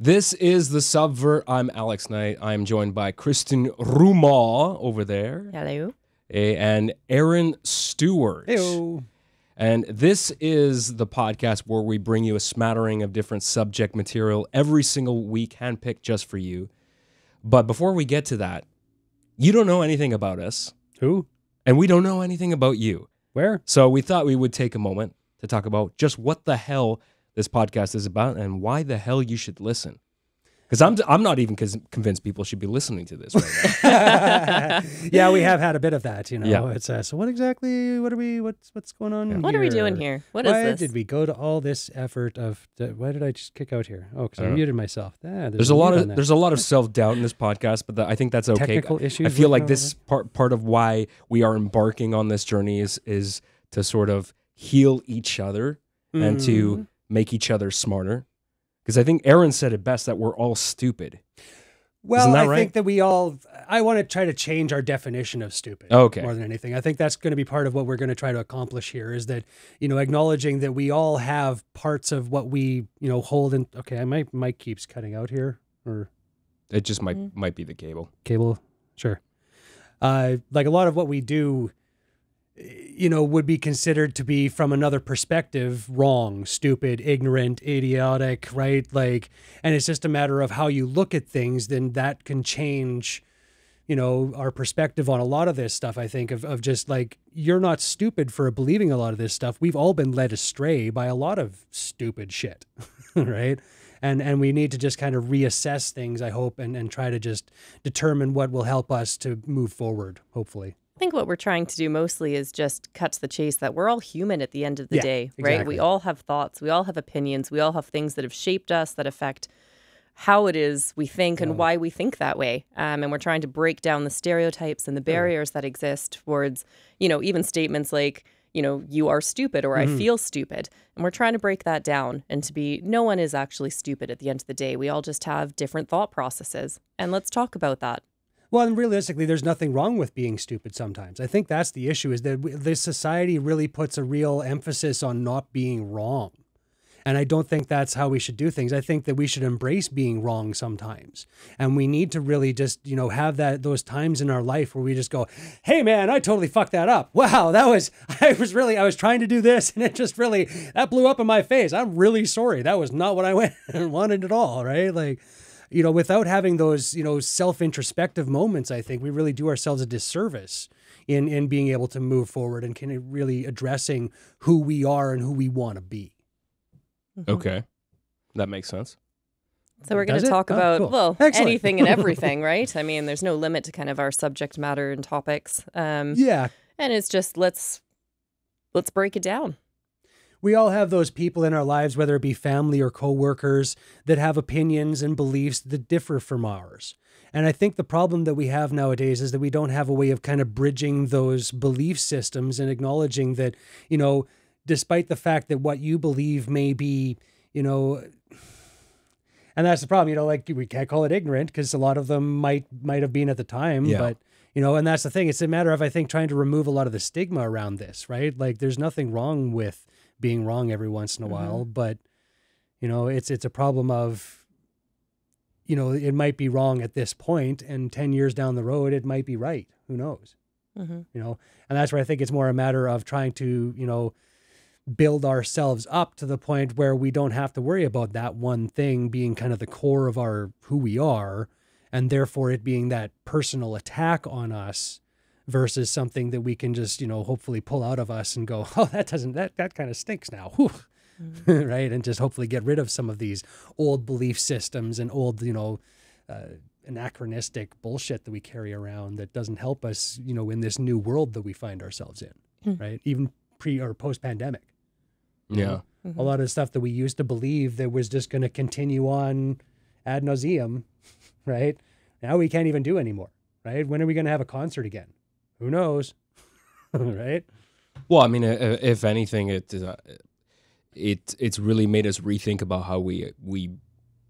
This is the Subvert. I'm Alex Knight. I'm joined by Kristin Rumohr over there. Hello. And Aaron Stewart. Heyo. And this is the podcast where we bring you a smattering of different subject material every single week, handpicked just for you. But before we get to that, you don't know anything about us. Who? And we don't know anything about you. Where? So we thought we would take a moment to talk about just what the hell this podcast is about and why the hell you should listen. Because I'm not even convinced people should be listening to this right now. Yeah, we have had a bit of that, you know. Yeah. It's so what exactly? What's going on? Yeah. Here? What are we doing here? What is Why this? did we go to all this effort of? Why did I just kick out here? Oh, because I muted myself. There's a lot of self-doubt in this podcast, but I think that's okay. Technical issues. I feel like this part of why we are embarking on this journey is to sort of heal each other and to make each other smarter. Because I think Aaron said it best that we're all stupid. Well, Isn't that I right? think that I want to try to change our definition of stupid Okay. more than anything. I think that's going to be part of what we're going to try to accomplish here is that, you know, acknowledging that we all have parts of what we, you know, hold in. Okay, my mic keeps cutting out here or It just might be the cable. cable. Sure. Like a lot of what we do, you know, would be considered to be from another perspective, wrong, stupid, ignorant, idiotic, right? Like, and it's just a matter of how you look at things, then that can change, you know, our perspective on a lot of this stuff, I think, of just like, you're not stupid for believing a lot of this stuff. We've all been led astray by a lot of stupid shit, right? And we need to just kind of reassess things, I hope, and try to just determine what will help us to move forward, hopefully. I think what we're trying to do mostly is just cut to the chase that we're all human at the end of the day, right? Exactly. We all have thoughts, we all have opinions, we all have things that have shaped us that affect how it is we think and why we think that way. And we're trying to break down the stereotypes and the barriers that exist towards, you know, even statements like, you know, you are stupid or I feel stupid. And we're trying to break that down and to be, no one is actually stupid at the end of the day. We all just have different thought processes. And let's talk about that. Well, and realistically, there's nothing wrong with being stupid sometimes. I think that's the issue is that this society really puts a real emphasis on not being wrong. And I don't think that's how we should do things. I think that we should embrace being wrong sometimes. And we need to really just, you know, have those times in our life where we just go, hey man, I totally fucked that up. Wow, I was trying to do this and it just really, that blew up in my face. I'm really sorry. That was not what I wanted at all, right? Like, you know, without having those, you know, self-introspective moments, I think we really do ourselves a disservice in being able to move forward and kind of really addressing who we are and who we want to be. Okay. That makes sense. So we're going Does to it? talk Oh, about, cool. well, Excellent. anything and everything, right? I mean, there's no limit to kind of our subject matter and topics. Yeah. And it's just, let's break it down. We all have those people in our lives, whether it be family or coworkers, that have opinions and beliefs that differ from ours. And I think the problem that we have nowadays is that we don't have a way of kind of bridging those belief systems and acknowledging that, you know, despite the fact that what you believe may be, you know, and that's the problem, you know, like we can't call it ignorant because a lot of them might have been at the time, but, you know, and that's the thing. It's a matter of, I think, trying to remove a lot of the stigma around this, right? Like there's nothing wrong with being wrong every once in a while, but, you know, it's a problem of, you know, it might be wrong at this point and 10 years down the road, it might be right. Who knows? You know, and that's where I think it's more a matter of trying to, you know, build ourselves up to the point where we don't have to worry about that one thing being kind of the core of who we are. And therefore it being that personal attack on us versus something that we can just, you know, hopefully pull out of us and go, oh, that kind of stinks now. Whew. Right. And just hopefully get rid of some of these old belief systems and old, you know, anachronistic bullshit that we carry around that doesn't help us, you know, in this new world that we find ourselves in, right? Even pre or post pandemic. Yeah. A lot of stuff that we used to believe that was just going to continue on ad nauseum, right? Now we can't even do anymore, right? When are we going to have a concert again? Who knows? Right? Well, I mean, if anything, it's really made us rethink about how we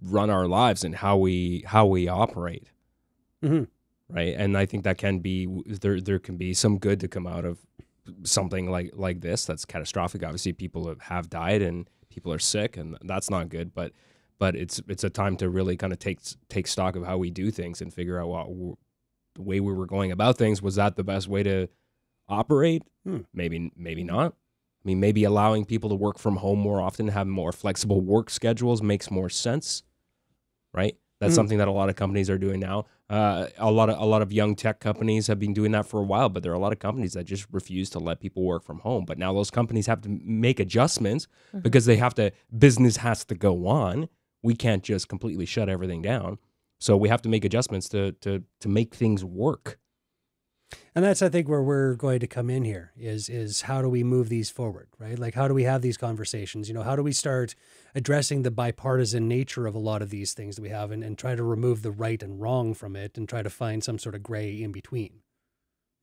run our lives and how we operate, right? And I think that can be there can be some good to come out of something like this that's catastrophic. Obviously, people have died and people are sick, and that's not good. But but it's a time to really kind of take stock of how we do things and figure out the way we were going about things. Was that the best way to operate? Maybe not. I mean, maybe allowing people to work from home more often, have more flexible work schedules makes more sense, right? That's something that a lot of companies are doing now. A lot of young tech companies have been doing that for a while, but there are a lot of companies that just refuse to let people work from home. But now those companies have to make adjustments because business has to go on. We can't just completely shut everything down. So we have to make adjustments to make things work. And that's, I think, where we're going to come in here is how do we move these forward, right? Like, how do we have these conversations? How do we start addressing the bipartisan nature of a lot of these things that we have and try to remove the right and wrong from it and try to find some sort of gray in between?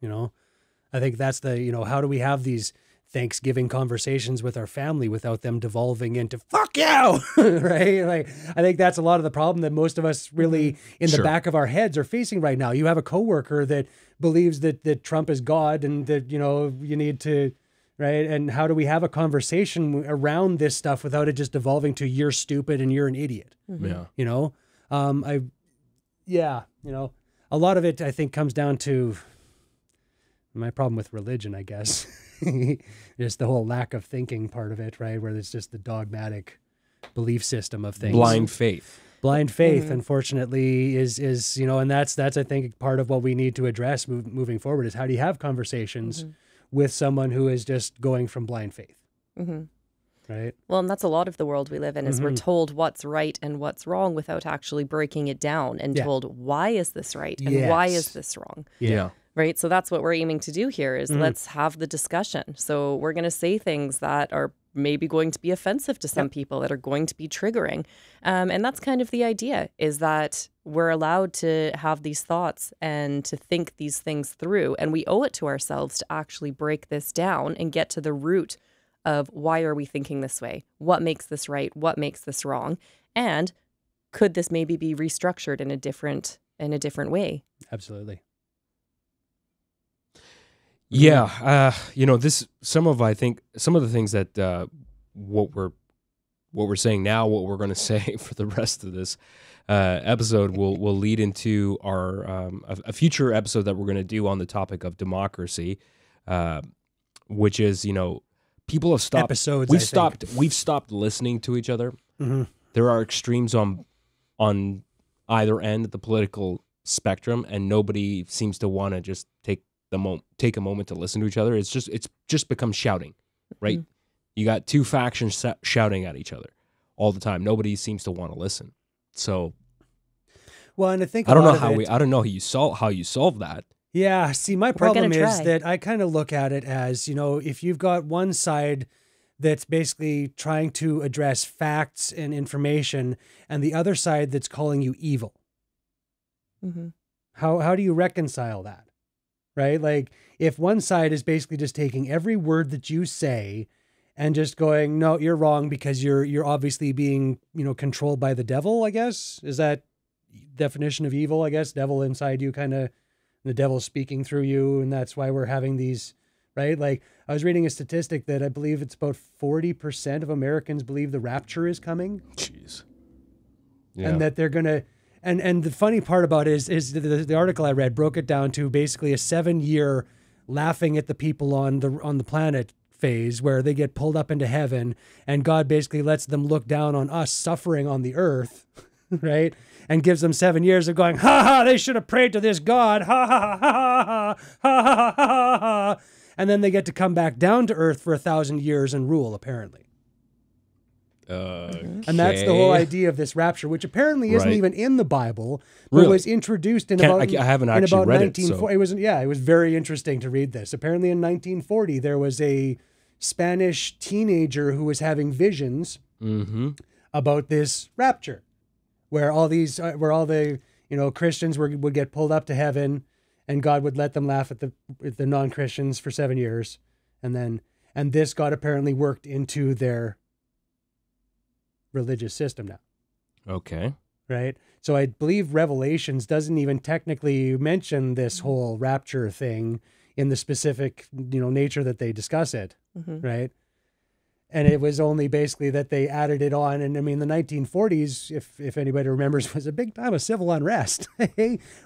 I think that's how do we have these Thanksgiving conversations with our family without them devolving into fuck you, right? Like, I think that's a lot of the problem that most of us really in the back of our heads are facing right now. You have a coworker that believes that Trump is God and that, you need to, right? And how do we have a conversation around this stuff without it just devolving to you're stupid and you're an idiot? Yeah. A lot of it, I think, comes down to my problem with religion, I guess. Just the whole lack of thinking part of it, right? Where it's just the dogmatic belief system of things. Blind faith. Blind faith, unfortunately, is and that's I think part of what we need to address moving forward is how do you have conversations with someone who is just going from blind faith, right? Well, and that's a lot of the world we live in is we're told what's right and what's wrong without actually breaking it down and told why is this right and why is this wrong? Yeah. Right. So that's what we're aiming to do here is let's have the discussion. So we're going to say things that are maybe going to be offensive to some people, that are going to be triggering. And that's kind of the idea, is that we're allowed to have these thoughts and to think these things through. And we owe it to ourselves to actually break this down and get to the root of why are we thinking this way? What makes this right? What makes this wrong? And could this maybe be restructured in a different way? Absolutely. Yeah, some of the things that what we're saying now, what we're going to say for the rest of this episode will lead into our a future episode that we're going to do on the topic of democracy, which is people have stopped episodes. We've stopped listening to each other. There are extremes on either end of the political spectrum, and nobody seems to want to just take a moment to listen to each other. It's just become shouting, right? You got two factions shouting at each other all the time. Nobody seems to want to listen. So, well, and I think I don't know how you solve that. Yeah, see, my problem is that I kind of look at it as, if you've got one side that's basically trying to address facts and information, and the other side that's calling you evil. How do you reconcile that? Right? Like, if one side is basically just taking every word that you say and just going, no, you're wrong because you're obviously being, controlled by the devil, I guess. Is that definition of evil, I guess? Devil inside you, kind of, the devil speaking through you, and that's why we're having these, right? Like, I was reading a statistic that I believe it's about 40% of Americans believe the rapture is coming. Jeez. Yeah. And that they're going to... And the funny part about it is the article I read broke it down to basically a 7-year laughing at the people on the planet phase where they get pulled up into heaven and God basically lets them look down on us suffering on the earth, right? And gives them 7 years of going, ha ha, they should have prayed to this God, ha ha ha ha ha ha ha ha ha. And then they get to come back down to earth for 1,000 years and rule, apparently. And that's the whole idea of this rapture, which apparently isn't even in the Bible, but was introduced in I haven't actually read it. So. It was very interesting to read this. Apparently in 1940, there was a Spanish teenager who was having visions about this rapture, where all the Christians would get pulled up to heaven, and God would let them laugh at the non-Christians for 7 years, and this got apparently worked into their religious system now. Okay. Right? So I believe Revelations doesn't even technically mention this whole rapture thing in the specific, nature that they discuss it. Right? And it was only basically that they added it on. And I mean, the 1940s, if anybody remembers, was a big time of civil unrest,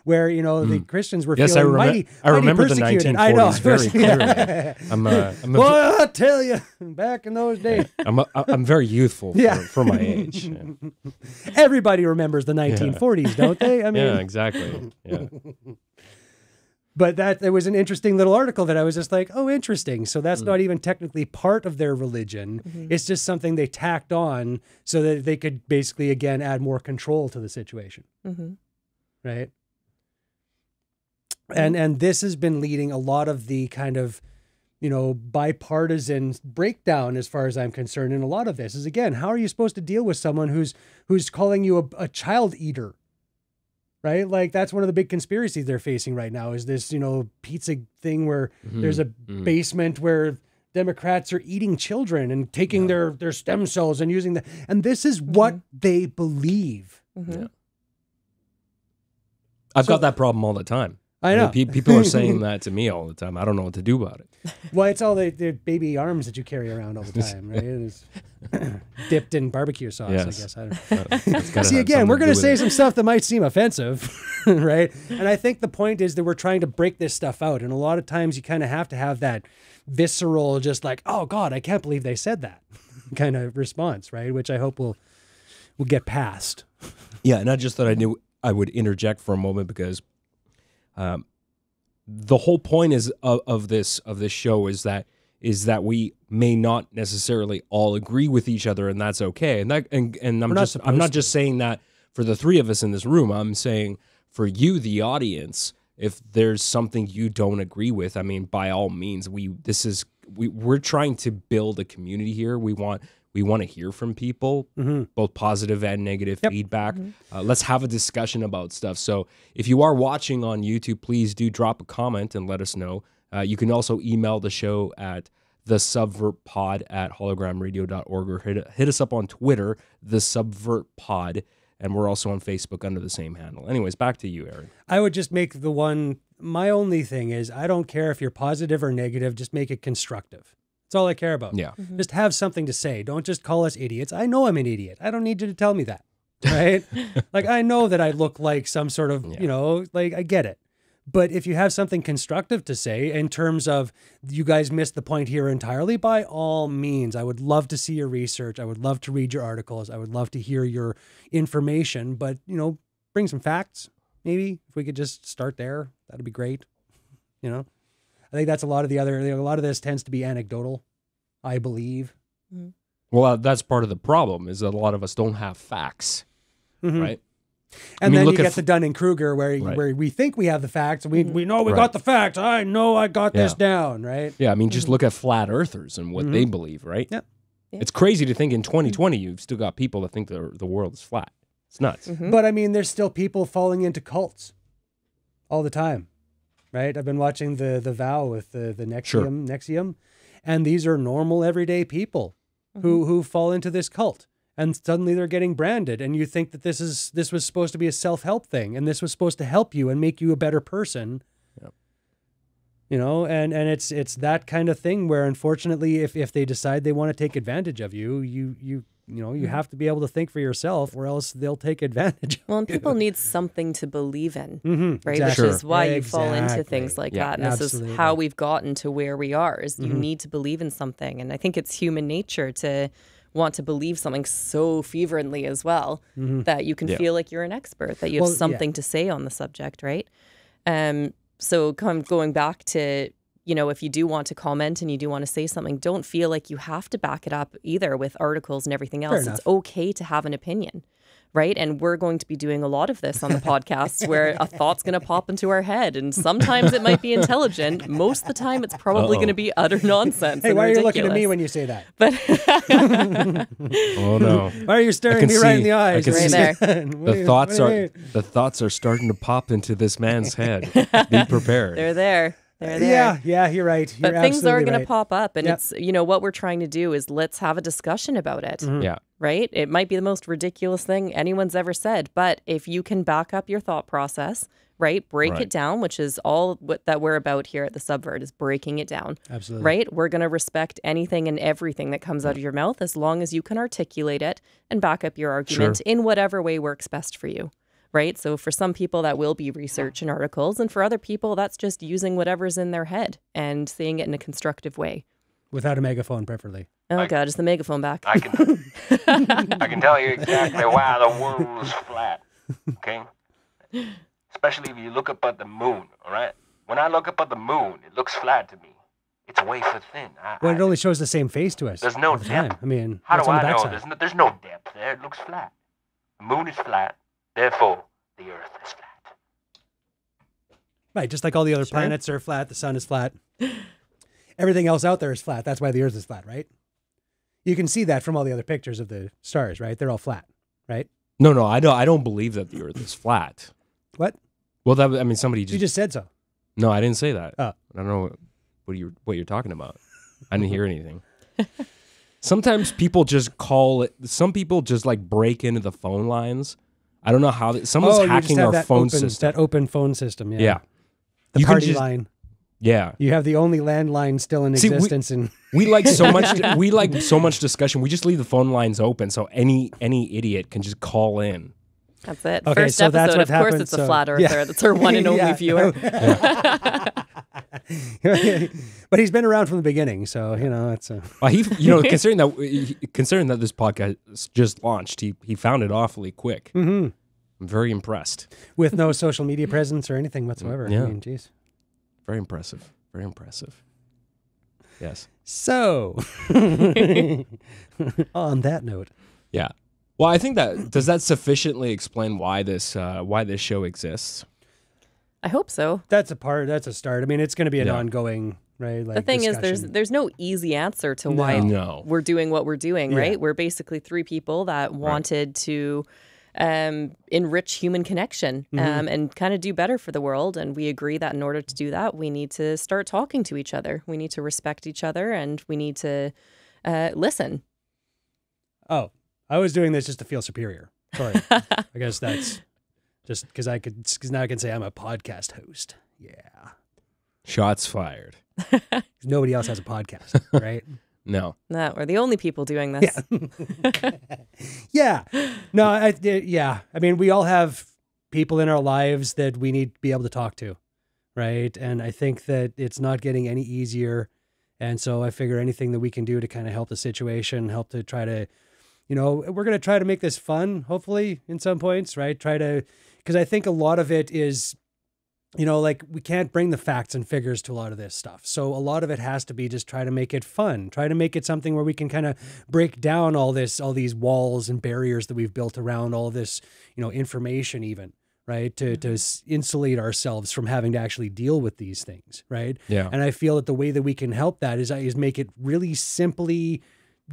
where, you know, the Christians were feeling mighty persecuted. I remember the 1940s very clearly. Well, I'll tell you, back in those days. I'm very youthful for my age. Yeah. Everybody remembers the 1940s, don't they? I mean, yeah, exactly. Yeah. But it was an interesting little article that I was just like, oh, interesting. So that's not even technically part of their religion. It's just something they tacked on so that they could basically, again, add more control to the situation. Right? And this has been leading a lot of the kind of, you know, bipartisan breakdown as far as I'm concerned. And a lot of this is, again, how are you supposed to deal with someone who's calling you a child eater? Right? Like, that's one of the big conspiracies they're facing right now is this, you know, pizza thing where there's a basement where Democrats are eating children and taking their stem cells and using and this is what they believe. Yeah. I've got that problem all the time. I know. People are saying that to me all the time. I don't know what to do about it. Well, it's all the baby arms that you carry around all the time, right? It's dipped in barbecue sauce, I guess. I don't know. See, again, we're going to say some stuff that might seem offensive, right? And I think the point is that we're trying to break this stuff out. And a lot of times you kind of have to have that visceral, just like, oh, God, I can't believe they said that kind of response, right? Which I hope will get past. Yeah, not just that I would interject for a moment because the whole point of this show is that we may not necessarily all agree with each other, and that's okay. And I'm not just saying that for the three of us in this room. I'm saying for you, the audience, if there's something you don't agree with, I mean, by all means, we're trying to build a community here. We want to hear from people, both positive and negative feedback. Let's have a discussion about stuff. So if you are watching on YouTube, please do drop a comment and let us know. You can also email the show at thesubvertpod@hologramradio.org or hit us up on Twitter, thesubvertpod, and we're also on Facebook under the same handle. Anyways, back to you, Aaron. I would just make my only thing is I don't care if you're positive or negative, just make it constructive. That's all I care about. Yeah. Just have something to say. Don't just call us idiots. I know I'm an idiot. I don't need you to tell me that. Right? Like, I know that I look like some sort of, you know, like, I get it. But if you have something constructive to say in terms of you guys missed the point here entirely, by all means, I would love to see your research. I would love to read your articles. I would love to hear your information, but, you know, bring some facts. Maybe if we could just start there, that'd be great. You know, I think that's a lot of this tends to be anecdotal, I believe. Well, that's part of the problem is that a lot of us don't have facts, right? And then you get the Dunning-Kruger where we think we have the facts. We know we got the facts. I know I got this down, right? Yeah, I mean, just look at flat earthers and what they believe, right? Yeah. It's crazy to think in 2020 you've still got people that think the world is flat. It's nuts. But I mean, there's still people falling into cults all the time, right? I've been watching the Vow with the Nexium, and these are normal everyday people who fall into this cult. And suddenly they're getting branded, and you think that this was supposed to be a self-help thing, and this was supposed to help you and make you a better person. Yep. You know, and it's that kind of thing where, unfortunately, if they decide they want to take advantage of you, you have to be able to think for yourself, or else they'll take advantage. Well, and people need something to believe in, right? Exactly. Which is why you fall into things like that. And this absolutely. is how we've gotten to where we are. Is you need to believe in something, and I think it's human nature to want to believe something so fervently as well that you can feel like you're an expert, that you have something to say on the subject, right? So going back to, you know, if you do want to comment and you do want to say something, don't feel like you have to back it up either with articles and everything else. It's okay to have an opinion, right? And we're going to be doing a lot of this on the podcast where a thought's going to pop into our head, and sometimes it might be intelligent. Most of the time, it's probably going to be utter nonsense. Hey, why are you looking at me when you say that? But oh no! Why are you staring me right in the eyes? Right there. The thoughts are starting to pop into this man's head. Be prepared. They're there. They're there. Yeah, you're right. But things are going to pop up, and it's, you know, what we're trying to do is let's have a discussion about it. Yeah. Right? It might be the most ridiculous thing anyone's ever said, but if you can back up your thought process right? Break Right. it down, which is all that we're about here at the Subvert, is breaking it down. Absolutely. Right? We're going to respect anything and everything that comes out of your mouth as long as you can articulate it and back up your argument in whatever way works best for you. Right? So for some people, that will be research and articles. And for other people, that's just using whatever's in their head and saying it in a constructive way. Without a megaphone, preferably. Oh, God, is the megaphone back? I can tell you exactly why the world's flat, okay? Especially if you look up at the moon, all right? When I look up at the moon, it looks flat to me. It's wafer thin. Well, it only shows the same face to us. There's no all the time. depth. I mean, How what's do on the I know? backside? There's no depth there. It looks flat. The moon is flat, therefore the Earth is flat. Right, just like all the other planets are flat, the sun is flat. Everything else out there is flat. That's why the Earth is flat, right? You can see that from all the other pictures of the stars, right? They're all flat, right? No, I don't believe that the Earth is flat. What? Well, I mean, somebody You just said so. No, I didn't say that. Oh. I don't know what you're talking about. I didn't hear anything. Sometimes people just call it. Some people just like break into the phone lines. I don't know how. Someone's you just hacking have our that phone open, system. That open phone system, yeah. Yeah. The You can party just- line. Yeah. You have the only landline still in See, existence. And We like so much. We like so much discussion. We just leave the phone lines open so any idiot can just call in. That's it. Okay, First so that's episode, what of course, happened, it's a so- flat earther. yeah. That's our one and only Yeah. viewer. But he's been around from the beginning, so it's a... Well, considering that this podcast just launched, he found it awfully quick. Mm-hmm. I'm very impressed. With no social media presence or anything whatsoever. Yeah. I mean, geez. Very impressive. Very impressive. Yes. So, on that note, Yeah. Well, I think does that sufficiently explain why this show exists? I hope so. that's a start. I mean, it's going to be an Yeah. ongoing, right? Like The thing is, discussion. there's no easy answer to why No. we're doing what we're doing, Yeah. right? We're basically three people that wanted to enrich human connection and kind of do better for the world. And we agree that in order to do that, we need to start talking to each other. We need to respect each other, and we need to listen. Oh, I was doing this just to feel superior. Sorry. I guess that's just because now I can say I'm a podcast host. Yeah. Shots fired. 'Cause nobody else has a podcast, right? No. No, we're the only people doing this. Yeah. No, I mean, we all have people in our lives that we need to be able to talk to, right? And I think that it's not getting any easier. And so I figure anything that we can do to kind of help the situation, help to try to, we're going to try to make this fun, hopefully, in some points, right? Because I think a lot of it is, like we can't bring the facts and figures to a lot of this stuff. So a lot of it has to be just try to make it fun, try to make it something where we can kind of break down all these walls and barriers that we've built around all this, information even, right? To insulate ourselves from having to actually deal with these things, right? Yeah. And I feel that the way that we can help that is make it really simply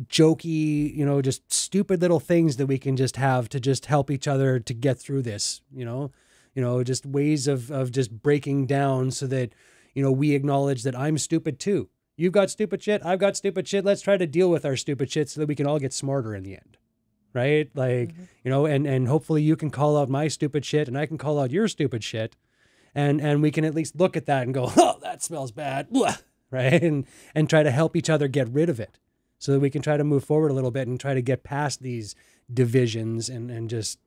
jokey, just stupid little things that we can just have to just help each other to get through this, just ways of just breaking down so that, we acknowledge that I'm stupid too. You've got stupid shit. I've got stupid shit. Let's try to deal with our stupid shit so that we can all get smarter in the end. Right? Like, and hopefully you can call out my stupid shit and I can call out your stupid shit. And we can at least look at that and go, oh, that smells bad. Blah. Right? And try to help each other get rid of it so that we can try to move forward a little bit and try to get past these divisions and just,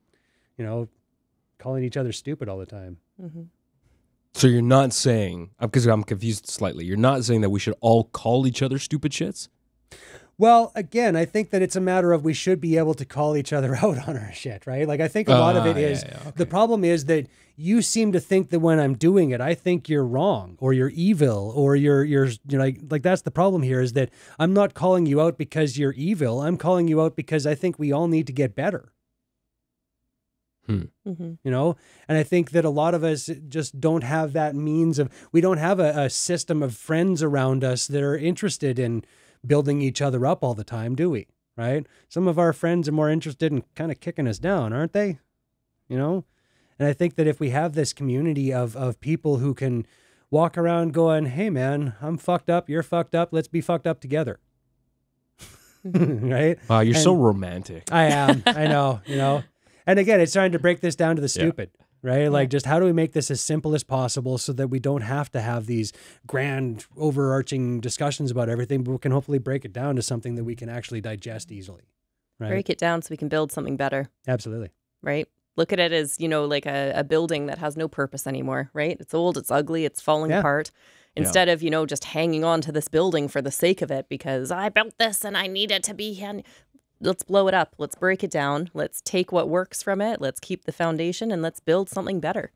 calling each other stupid all the time. Mm-hmm. So you're not saying, because I'm confused slightly, you're not saying that we should all call each other stupid shits? Well, again, I think that it's a matter of we should be able to call each other out on our shit, right? Like, I think a lot of it is, the problem is that you seem to think that when I'm doing it, I think you're wrong or you're evil or you're like that's the problem here is that I'm not calling you out because you're evil. I'm calling you out because I think we all need to get better. Mm-hmm. And I think that a lot of us just don't have that means of, we don't have a system of friends around us that are interested in building each other up all the time, do we? Right? Some of our friends are more interested in kind of kicking us down, aren't they? And I think that if we have this community of people who can walk around going, hey man, I'm fucked up, you're fucked up, let's be fucked up together. Right? Wow, you're so romantic. I am. I know, And again, it's trying to break this down to the stupid. right? Like, just how do we make this as simple as possible so that we don't have to have these grand overarching discussions about everything, but we can hopefully break it down to something that we can actually digest easily, right? Break it down so we can build something better. Absolutely. Right? Look at it as, like a building that has no purpose anymore, right? It's old, it's ugly, it's falling apart. Instead of, just hanging on to this building for the sake of it because I built this and I need it to be. Let's blow it up. Let's break it down. Let's take what works from it. Let's keep the foundation and let's build something better,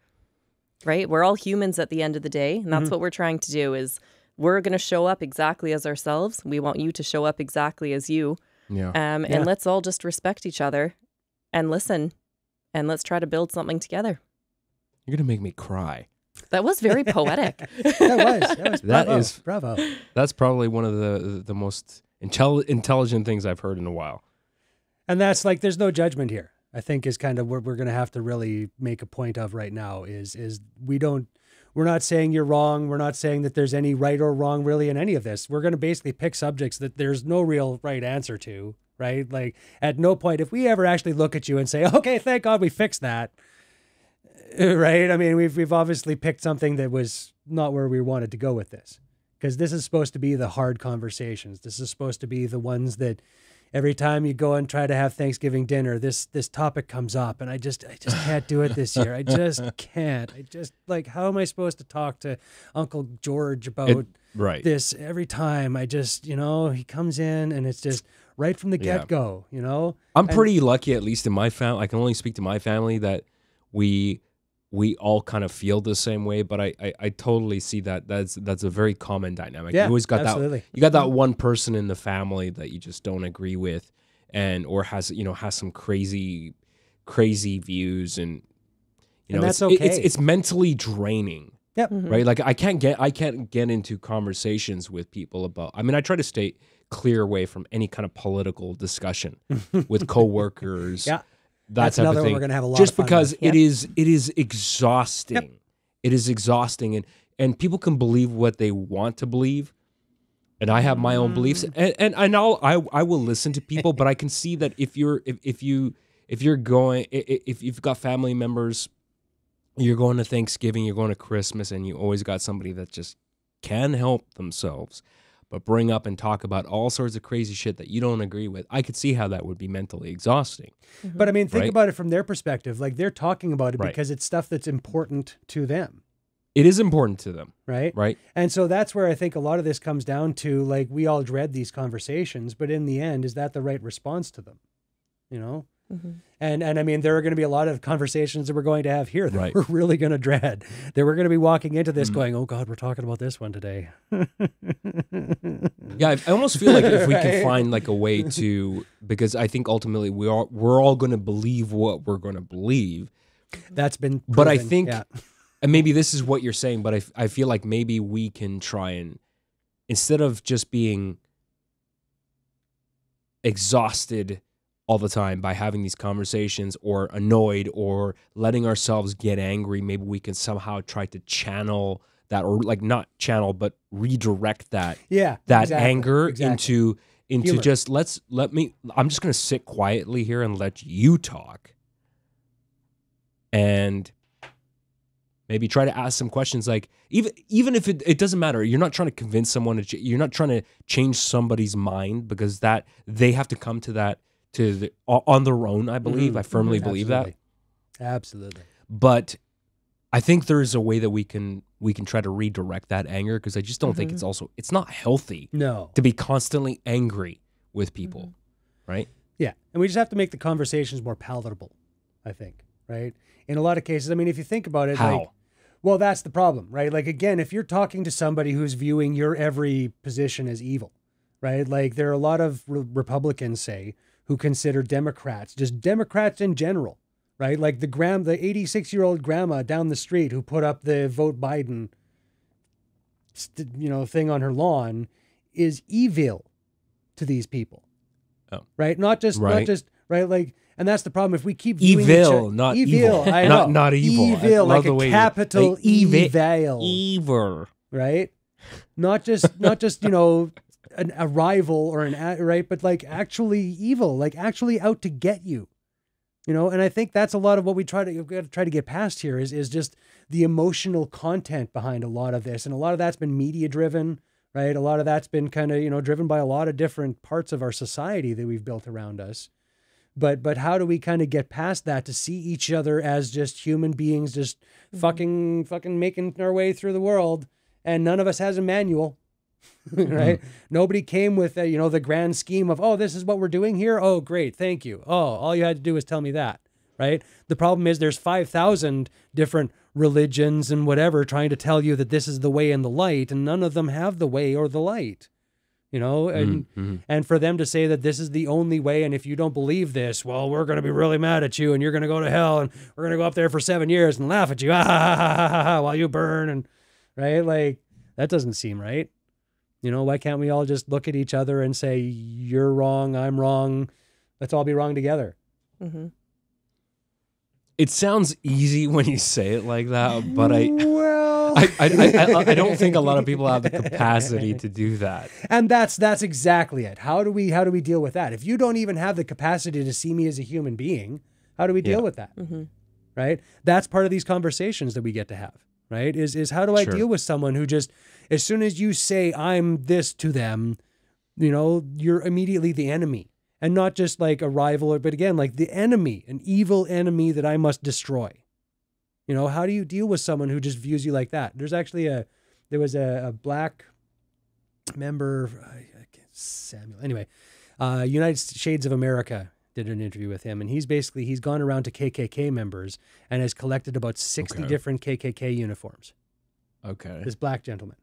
right? We're all humans at the end of the day. And that's what we're trying to do is we're going to show up exactly as ourselves. We want you to show up exactly as you. And let's all just respect each other and listen. And let's try to build something together. You're going to make me cry. That was very poetic. That was bravo. That's probably one of the most intelligent things I've heard in a while. And that's like, there's no judgment here, I think is kind of what we're going to have to really make a point of right now is we're not saying you're wrong. We're not saying that there's any right or wrong really in any of this. We're going to basically pick subjects that there's no real right answer to, right? Like at no point, if we ever actually look at you and say, okay, thank God we fixed that, right? I mean, we've obviously picked something that was not where we wanted to go with this, because this is supposed to be the hard conversations. This is supposed to be the ones that every time you go and try to have Thanksgiving dinner, this topic comes up, and I just can't do it this year. I just can't. Like, how am I supposed to talk to Uncle George about this every time? I just, he comes in and it's just right from the get-go, I'm pretty lucky, at least in my family. I can only speak to my family, that we all kind of feel the same way, but I totally see that that's a very common dynamic. Yeah, you always got absolutely. that. You got that one person in the family that you just don't agree with, or has some crazy views, and that's okay. It's mentally draining. Yep. Right. Like I can't get into conversations with people about. I mean, I try to stay clear away from any kind of political discussion with coworkers. Yeah. That's another one we're going to have a lot just of fun because with. it is exhausting. Yep. It is exhausting, and people can believe what they want to believe, and I have my own beliefs, and I will listen to people, but I can see that if you've got family members, you're going to Thanksgiving, you're going to Christmas, and you always got somebody that just can help themselves, but bring up and talk about all sorts of crazy shit that you don't agree with. I could see how that would be mentally exhausting. But I mean, think about it from their perspective. Like, they're talking about it because it's stuff that's important to them. It is important to them. Right? Right. And so that's where I think a lot of this comes down to, like, we all dread these conversations, but in the end, is that the right response to them? And I mean, there are going to be a lot of conversations that we're going to have here that we're really going to dread. That we're going to be walking into this going, oh God, we're talking about this one today. Yeah, I almost feel like if we can find like a way to, because I think ultimately we're all going to believe what we're going to believe. That's been proven. But I think, and maybe this is what you're saying, but I feel like maybe we can try and, instead of just being exhausted all the time by having these conversations, or annoyed, or letting ourselves get angry, maybe we can somehow try to channel that, or like not channel, but redirect that anger into Humor. just I'm just going to sit quietly here and let you talk, and maybe try to ask some questions, like even if it doesn't matter, you're not trying to convince someone, you're not trying to change somebody's mind, because that they have to come to that on their own, I believe. I firmly believe that. Absolutely. But I think there's a way that we can try to redirect that anger, because I just don't think it's not healthy to be constantly angry with people, right? Yeah. And we just have to make the conversations more palatable, I think, right? In a lot of cases, I mean, if you think about it, well, that's the problem, right? Like, again, if you're talking to somebody who's viewing your every position as evil, right? Like, there are a lot of Republicans, say, who consider Democrats, just Democrats in general, right? Like the 86-year-old grandma down the street who put up the vote Biden, thing on her lawn, is evil to these people, right? Not just right. Like, and that's the problem. If we keep viewing not evil, I know. not evil, evil, like a capital evil, right? Not just a rival or right, but like actually evil, like actually out to get you, You know, and I think that's a lot of what we try to get past here is just the emotional content behind a lot of this. And a lot of that's been media driven, right? A lot of that's been kind of, you know, driven by a lot of different parts of our society that we've built around us. But how do we kind of get past that to see each other as just human beings, just fucking making our way through the world, and none of us has a manual, right? Nobody came with you know, the grand scheme of, oh, this is what we're doing here. Oh, great, thank you. Oh, all you had to do was tell me that, right? The problem is there's 5,000 different religions and whatever trying to tell you that this is the way and the light, and none of them have the way or the light. You know, and for them to say that this is the only way, and if you don't believe this, well, we're going to be really mad at you, and you're going to go to hell, and we're going to go up there for 7 years and laugh at you while you burn, and right, like that doesn't seem right. You know, why can't we all just look at each other and say, you're wrong, I'm wrong, let's all be wrong together? Mm-hmm. It sounds easy when you say it like that, but I don't think a lot of people have the capacity to do that. And that's exactly it. How do we deal with that? If you don't even have the capacity to see me as a human being, how do we deal with that? Mm-hmm. Right? That's part of these conversations that we get to have, right? Is how do I deal with someone who just, as soon as you say I'm this to them, you know, you're immediately the enemy. And not just like a rival, but again, like the enemy, an evil enemy that I must destroy. You know, how do you deal with someone who just views you like that? There's actually there was a black member, Samuel. Anyway, United Shades of America did an interview with him, and he's gone around to KKK members and has collected about 60 different KKK uniforms. Okay. This black gentleman.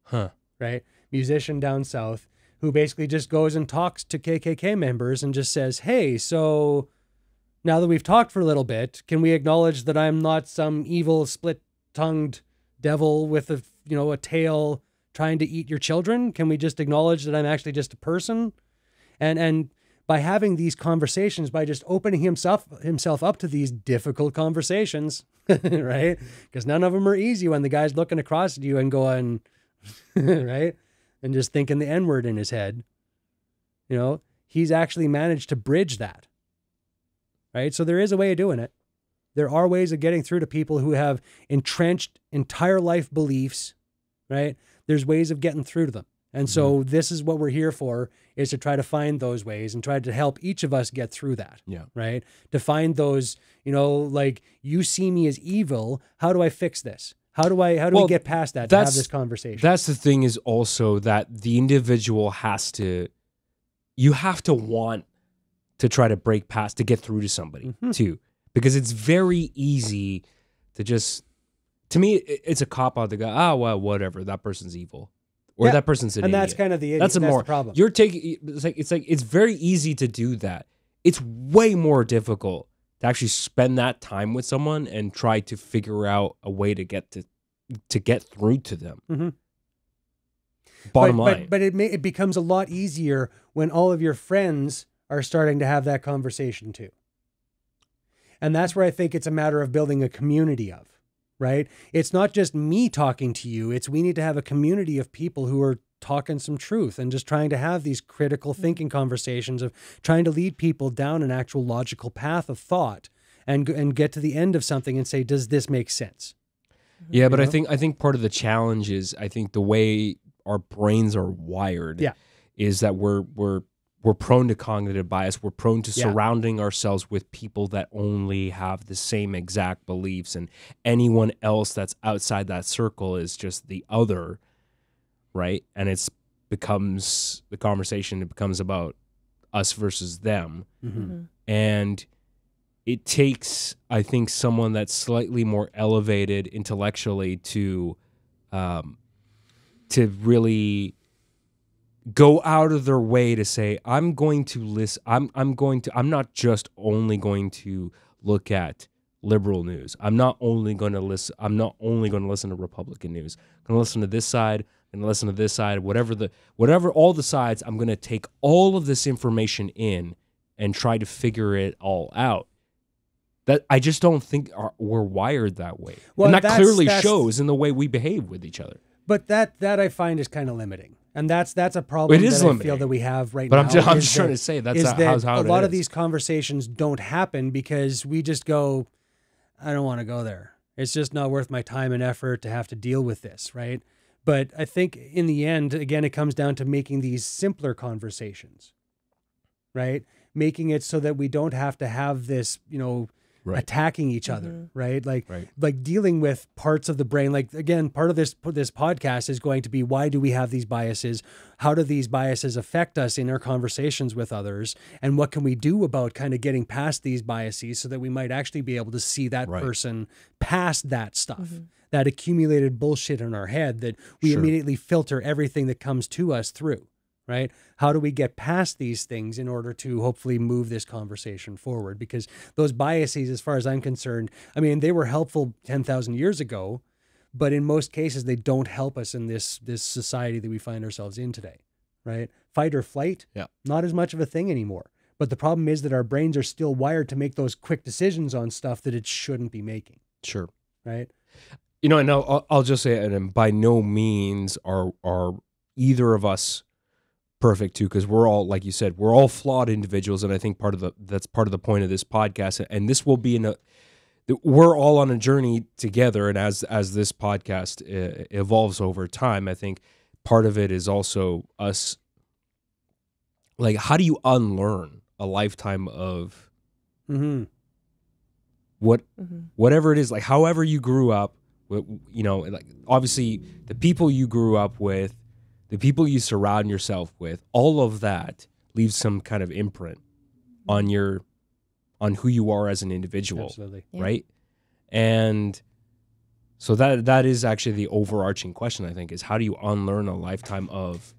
Huh. Right? Musician down south, who basically just goes and talks to KKK members and just says, hey, so now that we've talked for a little bit, can we acknowledge that I'm not some evil split-tongued devil with a tail trying to eat your children? Can we just acknowledge that I'm actually just a person? And by having these conversations, by just opening himself up to these difficult conversations, right? Because none of them are easy when the guy's looking across at you and going, right? And just thinking the N-word in his head, you know, he's actually managed to bridge that, right? So there is a way of doing it. There are ways of getting through to people who have entrenched entire life beliefs, right? There's ways of getting through to them. And so this is what we're here for, is to try to find those ways and try to help each of us get through that, right? To find those, you know, like, you see me as evil, how do I fix this? How do we get past that to have this conversation? That's the thing, is also that the individual you have to want to try to break past, to get through to somebody too, because it's very easy to just, to me, it's a cop-out to go, well, whatever, that person's evil. Or that person's an idiot. And that's kind of the idiot. That's the problem. You're taking, it's very easy to do that. It's way more difficult to actually spend that time with someone and try to figure out a way to get through to them. Bottom line. But it becomes a lot easier when all of your friends are starting to have that conversation too. And that's where I think it's a matter of building a community of, right? It's not just me talking to you. We need to have a community of people who are talking some truth and just trying to have these critical thinking conversations of trying to lead people down an actual logical path of thought and get to the end of something and say, does this make sense? Yeah, but I think part of the challenge is, I think the way our brains are wired is that we're prone to cognitive bias. We're prone to surrounding ourselves with people that only have the same exact beliefs, and anyone else that's outside that circle is just the other, right? And the conversation becomes about us versus them. And it takes, I think, someone that's slightly more elevated intellectually to really go out of their way to say, I'm going to listen. I'm not just only going to look at liberal news. I'm not only going to listen to Republican news. I'm going to listen to this side and listen to this side, whatever all the sides. I'm going to take all of this information in and try to figure it all out. That I just don't think we're wired that way. Well, and that clearly shows in the way we behave with each other. But that I find is kind of limiting. And that's a problem It is that I feel limiting. that we have right But now. I'm just trying to say that's how a it lot of is. these conversations don't happen because we just go, I don't want to go there. It's just not worth my time and effort to have to deal with this, right? But I think in the end, again, it comes down to making these simpler conversations, right? Making it so that we don't have to have this, Right. attacking each other, right? Right. Like dealing with parts of the brain. Like, again, part of this podcast is going to be, why do we have these biases? How do these biases affect us in our conversations with others? And what can we do about kind of getting past these biases so that we might actually be able to see that Right. person past that stuff, that accumulated bullshit in our head that we Sure. immediately filter everything that comes to us through, right? How do we get past these things in order to hopefully move this conversation forward? Because those biases, as far as I'm concerned, I mean, they were helpful 10,000 years ago, but in most cases, they don't help us in this society that we find ourselves in today, right? Fight or flight, not as much of a thing anymore. But the problem is that our brains are still wired to make those quick decisions on stuff that it shouldn't be making, Sure. right? And I'll just say, and by no means are either of us perfect too, because we're all, like you said, we're all flawed individuals, and I think that's part of the point of this podcast. And this will be we're all on a journey together, and as this podcast evolves over time, I think part of it is also us. Like, how do you unlearn a lifetime of whatever it is? Like, however you grew up, like obviously the people you grew up with, the people you surround yourself with, all of that leaves some kind of imprint on who you are as an individual. Absolutely. Right? And so that is actually the overarching question, I think, is how do you unlearn a lifetime of,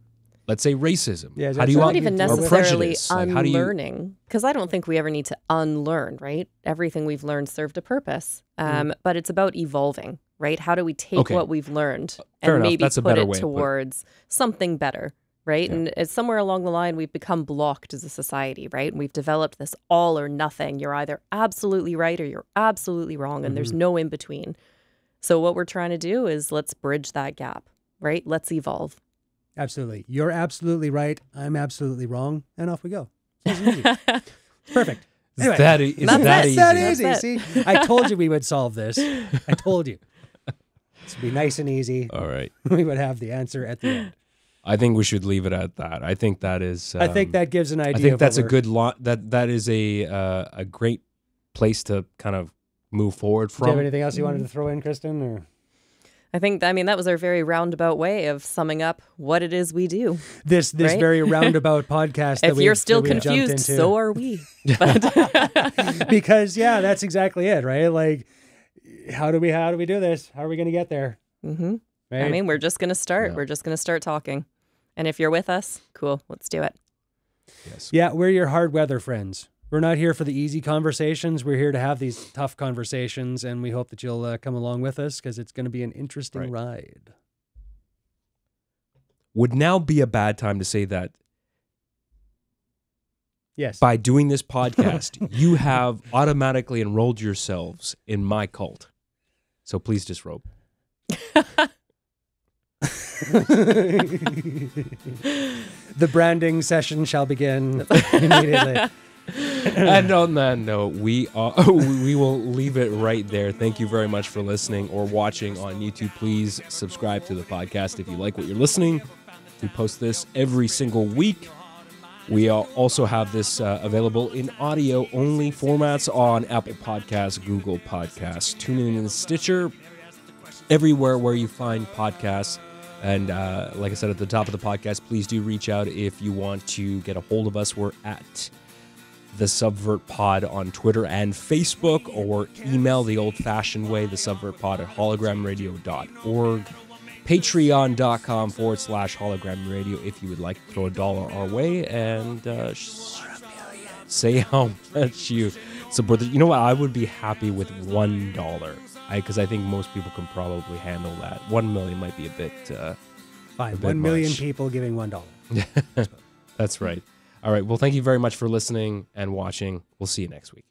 let's say, racism? Yeah, how do you not even necessarily prejudice? Like, how do you- unlearning, because I don't think we ever need to unlearn, right? Everything we've learned served a purpose, but it's about evolving, right? How do we take what we've learned Fair and enough. maybe That's a put better it way of putting it. towards something better, right? And it's somewhere along the line we've become blocked as a society, right? And we've developed this all or nothing. You're either absolutely right or you're absolutely wrong, and there's no in between. So what we're trying to do is let's bridge that gap, right? Let's evolve. Absolutely. You're absolutely right. I'm absolutely wrong. And off we go. It's easy. Perfect. Anyway, It's that easy. that easy. That's See, I told you we would solve this. I told you. This would be nice and easy. All right. We would have the answer at the end. I think we should leave it at that. I think that is. I think that gives an idea. I think of that's a what good lot. That is a great place to kind of move forward Do you have from. anything else you wanted to throw in, Kristen? Or that was our very roundabout way of summing up what it is we do. this Right? very roundabout podcast. If you're still that we've jumped confused, into. so are we. But Because that's exactly it, right? Like, how do we do this? How are we going to get there? Right? I mean, we're just going to start. Yeah. We're just going to start talking. And if you're with us, cool, let's do it. Yes. Yeah, we're your hard weather friends. We're not here for the easy conversations. We're here to have these tough conversations, and we hope that you'll come along with us because it's going to be an interesting ride. Would now be a bad time to say that Yes. by doing this podcast, you have automatically enrolled yourselves in my cult. So please disrobe. The branding session shall begin immediately. And on that note, we will leave it right there. Thank you very much for listening or watching on YouTube. Please subscribe to the podcast if you like what you're listening. We post this every single week. We also have this available in audio-only formats on Apple Podcasts, Google Podcasts, TuneIn, and Stitcher, everywhere where you find podcasts. And like I said at the top of the podcast, please do reach out if you want to get a hold of us. We're at the Subvert Pod on Twitter and Facebook, or email the old-fashioned way, the subvertpod at hologramradio.org. Patreon.com/hologramradio if you would like to throw $1 our way and say how much you support. You know what? I would be happy with $1 because I think most people can probably handle that. 1 million might be a bit. Fine. a bit 1 million much. people giving $1. That's right. All right. Well, thank you very much for listening and watching. We'll see you next week.